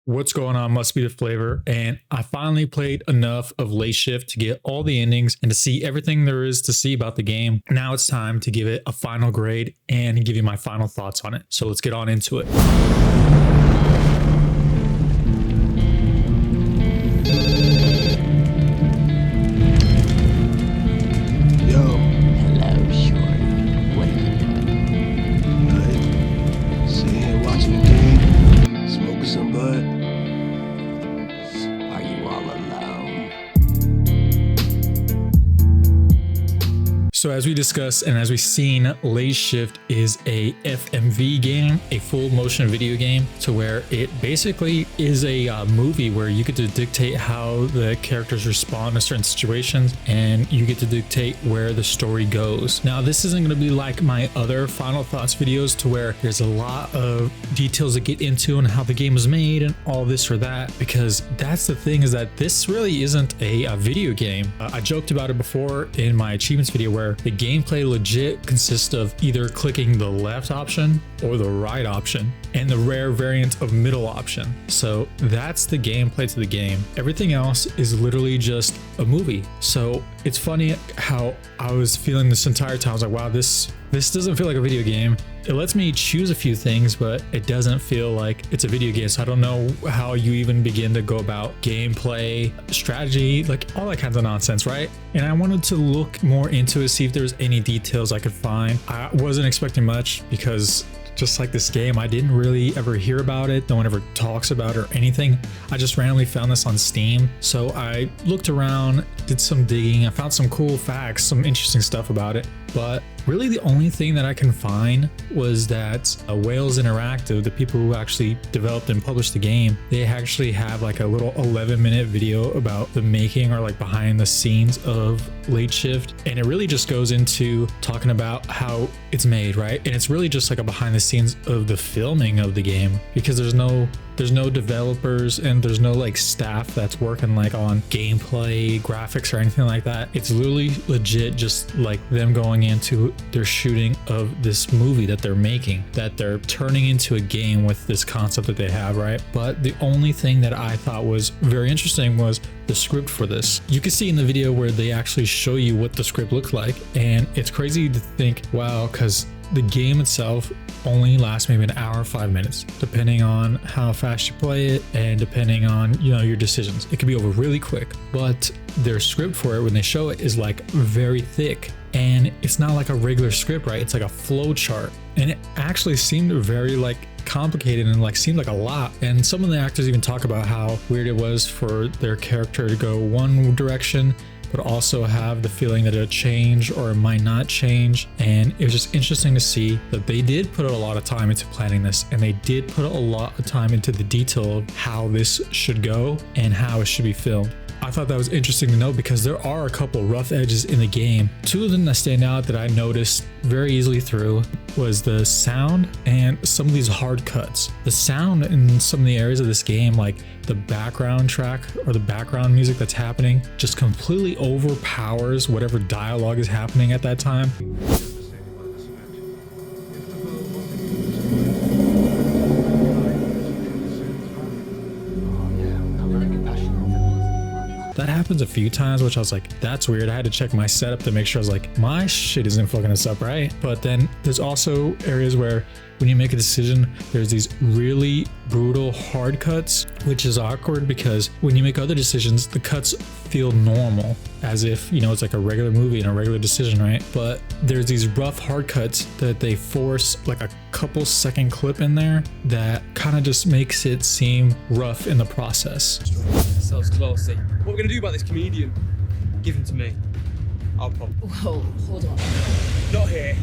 What's going on? Must be the flavor. And I finally played enough of Late Shift to get all the endings and to see everything there is to see about the game. Now it's time to give it a final grade and give you my final thoughts on it. So let's get on into it. So as we discussed and as we've seen, Late Shift is a FMV game, a full motion video game, to where it basically is a movie where you get to dictate how the characters respond to certain situations and you get to dictate where the story goes. Now, this isn't going to be like my other Final Thoughts videos to where there's a lot of details to get into and how the game was made and all this or that, because that's the thing, is that this really isn't a video game. I joked about it before in my achievements video where the gameplay legit consists of either clicking the left option or the right option and the rare variant of middle option. So that's the gameplay to the game. Everything else is literally just a movie. So it's funny how I was feeling this entire time. I was like, wow, this doesn't feel like a video game. It lets me choose a few things, but it doesn't feel like it's a video game. So I don't know how you even begin to go about gameplay, strategy, like all that kinds of nonsense, right? And I wanted to look more into it, see if there's any details I could find. I wasn't expecting much because just like this game, I didn't really ever hear about it. No one ever talks about it or anything. I just randomly found this on Steam. So I looked around, did some digging. I found some cool facts, some interesting stuff about it. But really the only thing that I can find was that Wales Interactive, the people who actually developed and published the game, they actually have like a little 11-minute video about the making or like behind the scenes of Late Shift. And it really just goes into talking about how it's made, right? And it's really just like a behind the scenes of the filming of the game, because there's no developers and there's no like staff that's working like on gameplay, graphics or anything like that. It's literally legit just like them going into their shooting of this movie that they're making, that they're turning into a game with this concept that they have, right? But the only thing that I thought was very interesting was the script for this. You can see in the video where they actually show you what the script looked like, and it's crazy to think, wow, because the game itself only lasts maybe an hour or 5 minutes, depending on how fast you play it and depending on, you know, your decisions. It can be over really quick, but their script for it, when they show it, is like very thick, and it's not like a regular script, right? It's like a flow chart, and it actually seemed very like complicated and like seemed like a lot. And some of the actors even talk about how weird it was for their character to go one direction but also have the feeling that it'll change or it might not change. And it was just interesting to see that they did put a lot of time into planning this, and they did put a lot of time into the detail of how this should go and how it should be filmed. I thought that was interesting to know because there are a couple rough edges in the game. Two of them that stand out that I noticed very easily through was the sound and some of these hard cuts. The sound in some of the areas of this game, like the background track or the background music that's happening, just completely overpowers whatever dialogue is happening at that time. That happens a few times, which I was like, that's weird. I had to check my setup to make sure I was like, my shit isn't fucking us up, right? But then there's also areas where when you make a decision, there's these really brutal hard cuts, which is awkward because when you make other decisions, the cuts feel normal, as if, you know, it's like a regular movie and a regular decision, right? But there's these rough hard cuts that they force like a couple second clip in there that kind of just makes it seem rough in the process. Sounds classy. What are we gonna do about this comedian? Give him to me. I'll pop. Whoa, hold on. Not here.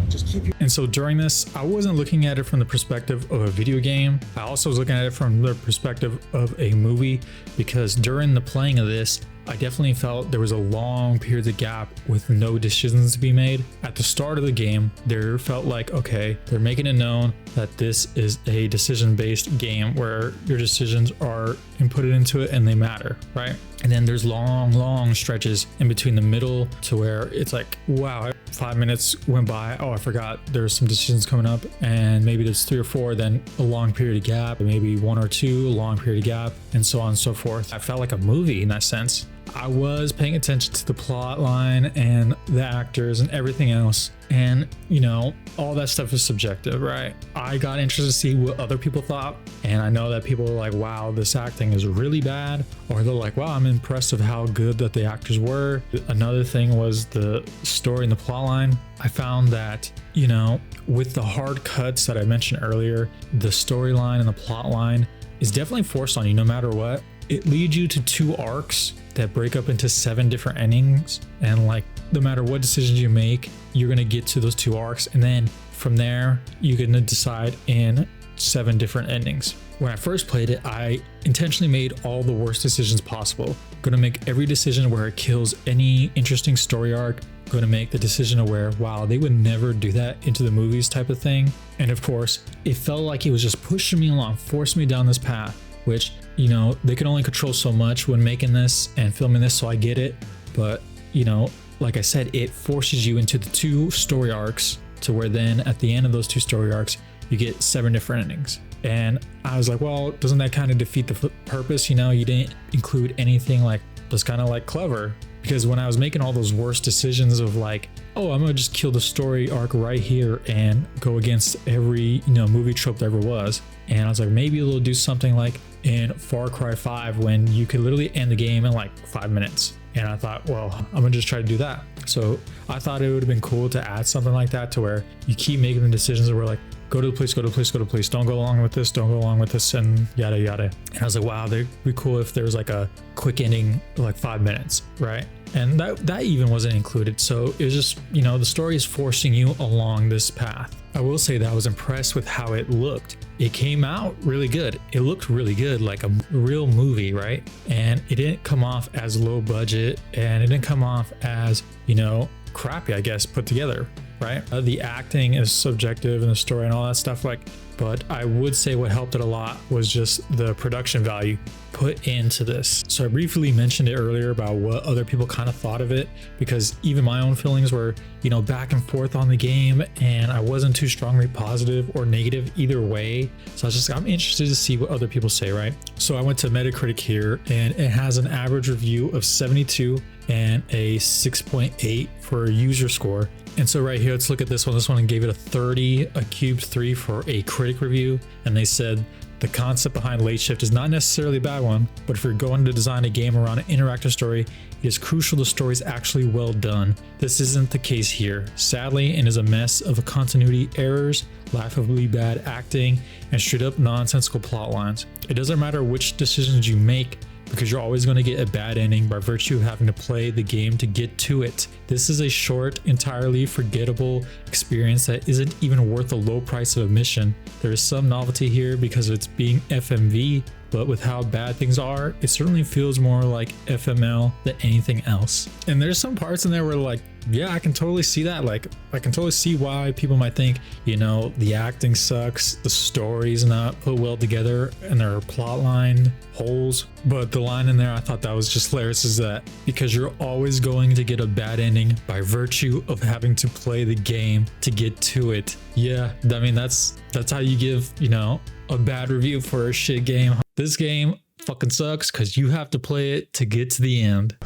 Just keep you. And so during this, I wasn't looking at it from the perspective of a video game. I also was looking at it from the perspective of a movie, because during the playing of this, I definitely felt there was a long period of gap with no decisions to be made. At the start of the game, there felt like, okay, they're making it known that this is a decision-based game where your decisions are inputted into it and they matter, right? And then there's long stretches in between the middle to where it's like, wow, 5 minutes went by. Oh, I forgot there's some decisions coming up, and maybe there's 3 or 4, then a long period of gap, maybe 1 or 2, a long period of gap, and so on and so forth. I felt like a movie in that sense. I was paying attention to the plot line and the actors and everything else. And, you know, all that stuff is subjective, right? I got interested to see what other people thought. And I know that people are like, wow, this acting is really bad. Or they're like, wow, I'm impressed of how good that the actors were. Another thing was the story and the plot line. I found that, you know, with the hard cuts that I mentioned earlier, the storyline and the plot line is definitely forced on you no matter what. It leads you to 2 arcs that break up into 7 different endings, and like no matter what decisions you make, you're gonna get to those 2 arcs, and then from there you're gonna decide in 7 different endings. When I first played it, I intentionally made all the worst decisions possible. Gonna make every decision where it kills any interesting story arc. Going to make the decision of where, wow, they would never do that into the movies type of thing. And of course, it felt like it was just pushing me along, forcing me down this path, which, you know, they can only control so much when making this and filming this, so I get it. But, you know, like I said, it forces you into the 2 story arcs to where then at the end of those 2 story arcs, you get 7 different endings. And I was like, well, doesn't that kind of defeat the purpose? You know, you didn't include anything like, that's kind of like clever. Because when I was making all those worst decisions of like, oh, I'm gonna just kill the story arc right here and go against every, you know, movie trope there ever was. And I was like, maybe they'll do something like in Far Cry 5 when you could literally end the game in like 5 minutes. And I thought, well, I'm gonna just try to do that. So I thought it would have been cool to add something like that to where you keep making the decisions where like, go to the police, go to the police, go to the police. Don't go along with this, don't go along with this, and yada, yada. And I was like, wow, that'd be cool if there was like a quick ending, like 5 minutes, right? And that even wasn't included. So it was just, you know, the story is forcing you along this path. I will say that I was impressed with how it looked. It came out really good. It looked really good, like a real movie, right? And it didn't come off as low budget, and it didn't come off as, you know, crappy, I guess, put together, right? The acting is subjective and the story and all that stuff, like, but I would say what helped it a lot was just the production value put into this. So I briefly mentioned it earlier about what other people kind of thought of it, because even my own feelings were, you know, back and forth on the game, and I wasn't too strongly positive or negative either way. So I was just, I'm interested to see what other people say, right? So I went to Metacritic here, and it has an average review of 72 and a 6.8 for a user score. And so right here, let's look at this one. This one gave it a 30, a cubed 3 for a critic review. And they said, the concept behind Late Shift is not necessarily a bad one, but if you're going to design a game around an interactive story, it is crucial the story is actually well done. This isn't the case here. Sadly, it is a mess of continuity errors, laughably bad acting, and straight up nonsensical plot lines. It doesn't matter which decisions you make, because you're always going to get a bad ending by virtue of having to play the game to get to it. This is a short, entirely forgettable experience that isn't even worth the low price of admission. There is some novelty here because of its being FMV, but with how bad things are, it certainly feels more like FML than anything else. And there's some parts in there where like, yeah, I can totally see that. Like, I can totally see why people might think, you know, the acting sucks, the story's not put well together, and there are plot line holes. But the line in there, I thought that was just hilarious, is that because you're always going to get a bad ending by virtue of having to play the game to get to it. Yeah, I mean, that's how you give, you know, a bad review for a shit game. This game fucking sucks because you have to play it to get to the end.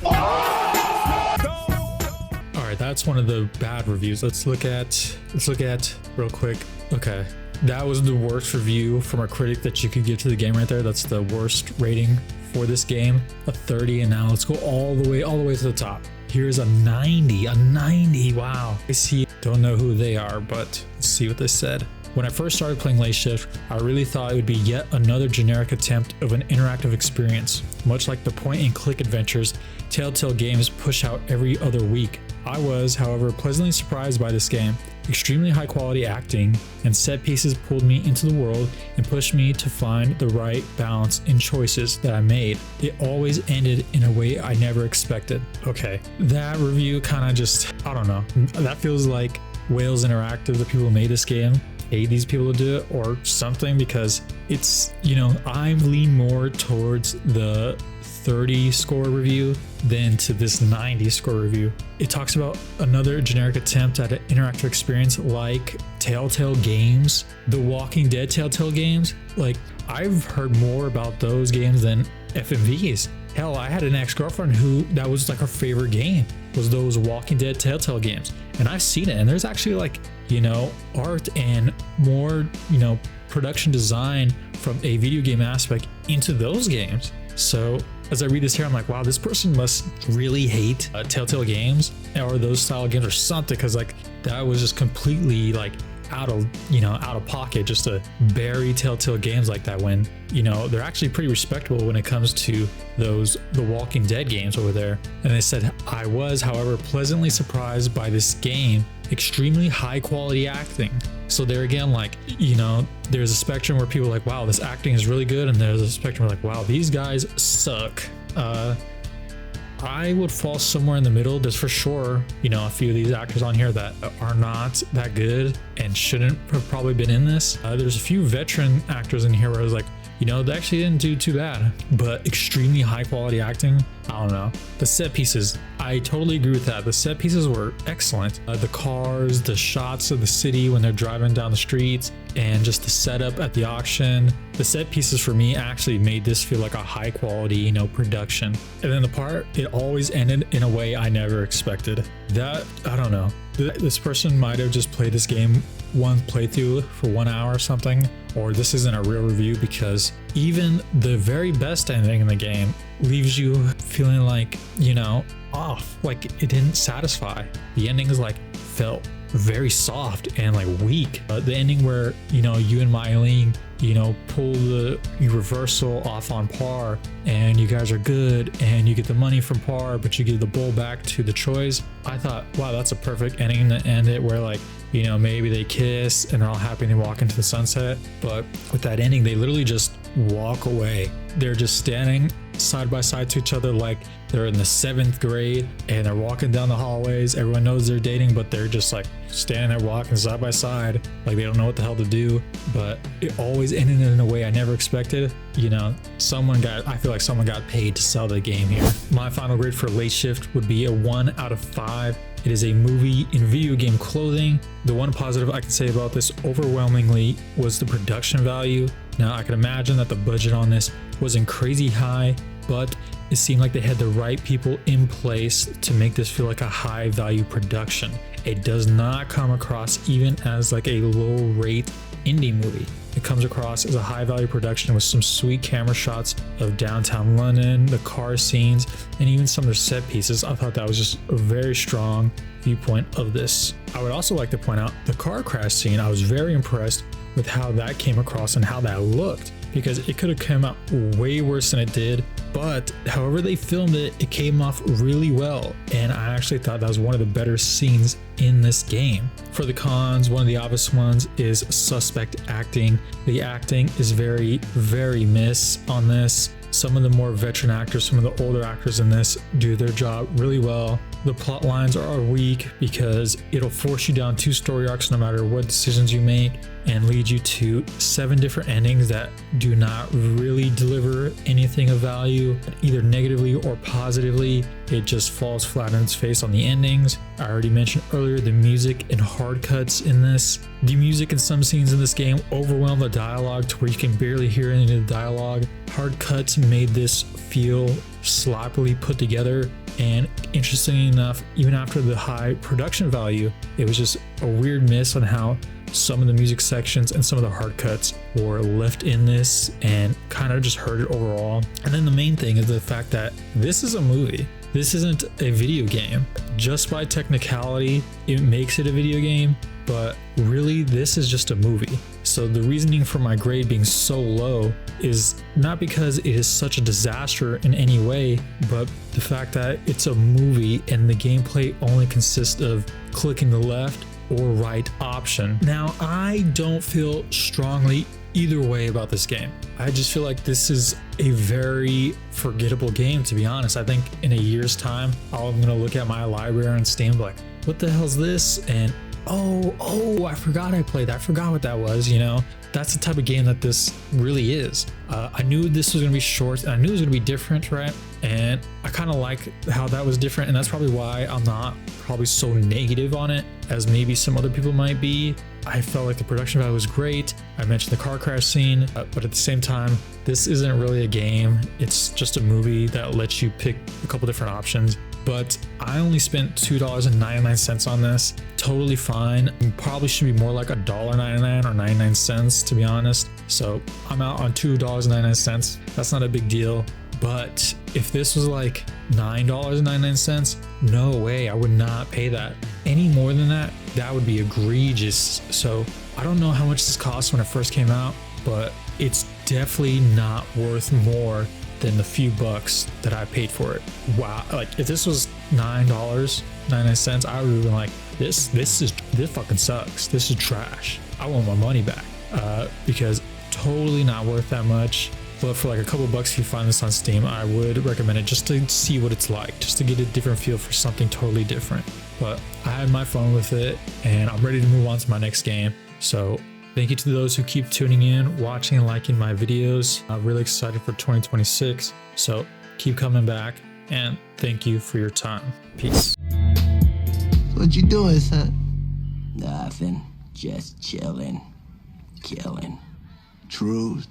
That's one of the bad reviews. Let's look at real quick. Okay, that was the worst review from a critic that you could give to the game right there. That's the worst rating for this game, a 30. And now let's go all the way to the top. Here's a 90. Wow. I see, don't know who they are, but let's see what they said. When I first started playing Late Shift, I really thought it would be yet another generic attempt of an interactive experience, much like the point-and-click adventures Telltale games push out every other week. I was, however, pleasantly surprised by this game. Extremely high quality acting and set pieces pulled me into the world and pushed me to find the right balance in choices that I made. It always ended in a way I never expected. Okay, that review kind of just, I don't know. That feels like Whales Interactive, the people who made this game. paid these people to do it or something, because it's, you know, I'm lean more towards the 30 score review than to this 90 score review. It talks about another generic attempt at an interactive experience like Telltale games, the Walking Dead Telltale games. Like, I've heard more about those games than FMVs. Hell, I had an ex-girlfriend who that was like her favorite game, was those Walking Dead Telltale games. And I've seen it, and there's actually like, you know, art and more, you know, production design from a video game aspect into those games. So as I read this here, I'm like, wow, this person must really hate Telltale games or those style games or something, because like that was just completely like out of pocket just to bury Telltale games like that, when, you know, they're actually pretty respectable when it comes to the Walking Dead games over there. And they said, I was, however, pleasantly surprised by this game, extremely high quality acting. So there again, like, you know, there's a spectrum where people are like, wow, this acting is really good, and there's a spectrum where like, wow, these guys suck. I would fall somewhere in the middle. There's for sure, you know, a few of these actors on here that are not that good and shouldn't have probably been in this. There's a few veteran actors in here where I was like, you know, they actually didn't do too bad, but extremely high quality acting. I don't know. The set pieces, I totally agree with that. The set pieces were excellent. The cars, the shots of the city when they're driving down the streets, and just the setup at the auction. The set pieces for me actually made this feel like a high quality, you know, production. And then the part, it always ended in a way I never expected. That, I don't know. This person might have just played this game one playthrough for 1 hour or something, or this isn't a real review, because even the very best ending in the game leaves you feeling like, you know, off, like it didn't satisfy. The endings like felt very soft and like weak. The ending where, you know, you and Mylene, you know, pull the reversal off on Par, and you guys are good and you get the money from Par, but you give the bowl back to the Troys. I thought, wow, that's a perfect ending to end it, where like, you know, maybe they kiss and they're all happy and they walk into the sunset. But with that ending, they literally just walk away. They're just standing side by side to each other like they're in the 7th grade, and they're walking down the hallways. Everyone knows they're dating, but they're just like standing there walking side by side like they don't know what the hell to do. But it always ended in a way I never expected. You know, I feel like someone got paid to sell the game here. My final grade for Late Shift would be a 1 out of 5. It is a movie in video game clothing. The one positive I can say about this overwhelmingly was the production value. Now, I can imagine that the budget on this wasn't crazy high, but it seemed like they had the right people in place to make this feel like a high value production. It does not come across even as like a low rate indie movie. It comes across as a high value production with some sweet camera shots of downtown London, the car scenes, and even some of their set pieces. I thought that was just a very strong viewpoint of this. I would also like to point out the car crash scene. I was very impressed with how that came across and how that looked, because it could have come out way worse than it did, but however they filmed it, it came off really well, and I actually thought that was one of the better scenes in this game. For the cons, one of the obvious ones is suspect acting. The acting is very, very miss on this. Some of the more veteran actors, some of the older actors in this do their job really well. The plot lines are weak because it'll force you down 2 story arcs no matter what decisions you make, and lead you to 7 different endings that do not really deliver anything of value, either negatively or positively. It just falls flat on its face on the endings. I already mentioned earlier the music and hard cuts in this. The music in some scenes in this game overwhelm the dialogue to where you can barely hear any of the dialogue. Hard cuts made this feel sloppily put together, and interestingly enough, even after the high production value, it was just a weird miss on how some of the music sections and some of the hard cuts were left in this, and kind of just hurt it overall. And then the main thing is the fact that this is a movie. This isn't a video game. Just by technicality, it makes it a video game, but really this is just a movie. So the reasoning for my grade being so low is not because it is such a disaster in any way, but the fact that it's a movie and the gameplay only consists of clicking the left or right option. Now, I don't feel strongly either way about this game. I just feel like this is a very forgettable game, to be honest. I think in a year's time, I'm gonna look at my library on Steam like, what the hell's this? And Oh, I forgot I played that. I forgot what that was, you know? That's the type of game that this really is. I knew this was gonna be short and I knew it was gonna be different, right? And I kind of like how that was different, and that's probably why I'm not probably so negative on it as maybe some other people might be. I felt like the production value was great. I mentioned the car crash scene, but at the same time, this isn't really a game. It's just a movie that lets you pick a couple different options. But I only spent $2.99 on this. Totally fine. Probably should be more like $1.99 or 99 cents, to be honest. So I'm out on $2.99. That's not a big deal. But if this was like $9.99, no way, I would not pay that. Any more than that, that would be egregious. So I don't know how much this cost when it first came out, but it's definitely not worth more than the few bucks that I paid for it. Wow, like if this was $9.99, I would have been like, this fucking sucks. This is trash. I want my money back. Because totally not worth that much. But for like a couple bucks, if you find this on Steam, I would recommend it just to see what it's like, just to get a different feel for something totally different. But I had my fun with it, and I'm ready to move on to my next game. So thank you to those who keep tuning in, watching, and liking my videos. I'm really excited for 2026. So keep coming back, and thank you for your time. Peace. What you doing, son? Nothing. Just chilling. Killing. True.